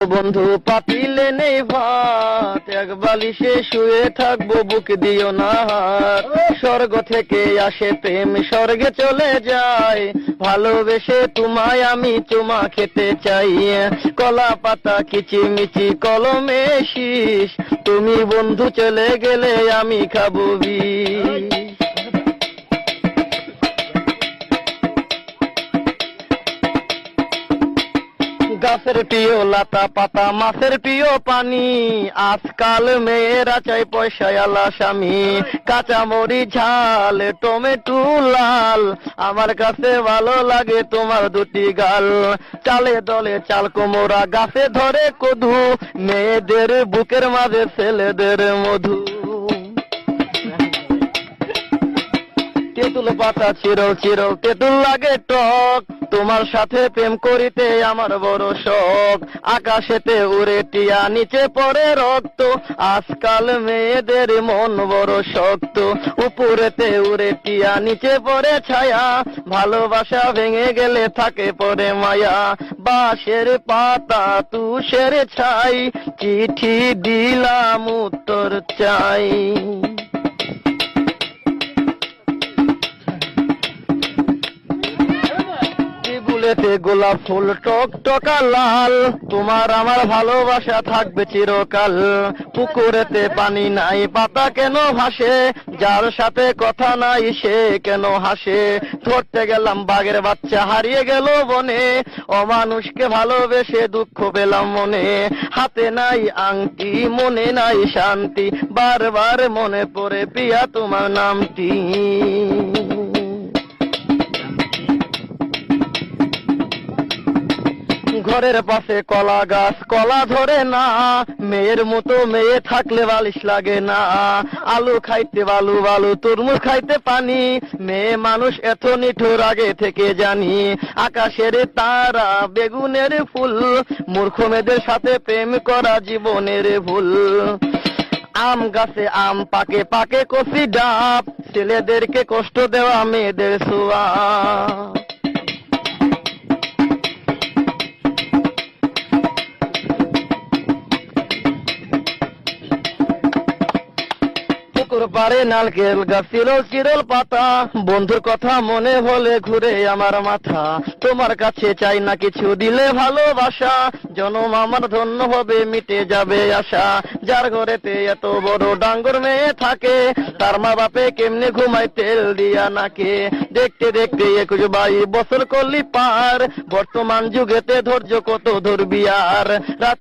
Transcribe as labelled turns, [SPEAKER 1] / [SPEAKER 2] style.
[SPEAKER 1] বন্ধু পাতিলে নেই ভাত, এক বালিশে শুয়ে থাকবো, বুক দিও না হাত। স্বর্গ থেকে আসে প্রেম, স্বর্গে চলে যায়, ভালোবেসে তোমায় আমি চুমা খেতে চাই। কলা পাতা কিচিমিচি কলমে শীষ, তুমি বন্ধু চলে গেলে আমি খাবো বিষ। গাছের প্রিয় লতা পাতা, মাছের প্রিয় পানি, আজকাল মেয়েরা চাই পয়সাওয়ালা স্বামী। কাঁচামরিচ ঝাল, টমেটো লাল, আমার কাছে ভালো লাগে তোমার দুটি গাল। চালে দলে চাল কোমরা, গাছে ধরে কদু, মেয়েদের বুকের মাঝে ছেলেদের মধু। তেঁতুল পাতা চিরল চিরল, তেঁতুল লাগে টক, তোমার সাথে প্রেম করিতে আমার বড় শখ। আকাশেতে উড়ে টিয়া, নিচে পড়ে রক্ত, আজকাল মেয়েদের মন বড় শক্ত। উপরেতে উড়ে টিয়া, নিচে পড়ে ছায়া, ভালোবাসা ভেঙে গেলে থাকে পড়ে মায়া। বাঁশের পাতা তুষের ছাই, চিঠি দিলাম উত্তর চাই। ফুলেতে গোলাপ ফুল টক টকা লাল, তোমার আমার ভালোবাসা থাকবে চিরকাল। পুকুরেতে পানি নাই, পাতা কেন ভাসে, যার সাথে কথা নাই সে কেন হাসে। ধরতে গেলাম বাঘের বাচ্চা, হারিয়ে গেল বনে, অমানুষকে ভালোবেসে দুঃখ পেলাম মনে। হাতে নাই আংটি, মনে নাই শান্তি, বারবার মনে পড়ে প্রিয়া তোমার নামটি। ঘরের পাশে কলা গাছ, কলা ধরে না, মেয়ের মতো মেয়ে থাকলে বালিশ লাগে না। আলু খাইতে বালু বালু, তরমুজ খাইতে পানি, মেয়ে মানুষ এত নিঠুর আগে থেকে জানি। আকাশের তারা, বেগুনের ফুল, মূর্খ মেয়েদের সাথে প্রেম করা জীবনের ভুল। আম গাছে আম পাকে, পাকে কচি ডাব, ছেলেদেরকে কষ্ট দেওয়া মেয়েদের ছোঁয়া। পারে নারকেল গাছ, চিরল চিরল পাতা, বন্ধুর কথা মনে হলে ঘুরে আমার মাথা। তোমার কাছে চাই না কিছু, দিলে ভালোবাসা, জনম আমার ধন্য হবে, মিটে যাবে আশা। যার ঘরেতে এত বড় ডাঙ্গর মেয়ে থাকে, তার মা বাপে কেমনে ঘুমায় তেল দিয়া নাকে। দেখতে দেখতে 21-22 বছর করলি পার, বর্তমান যুগেতে ধৈর্য কত ধরবি আর।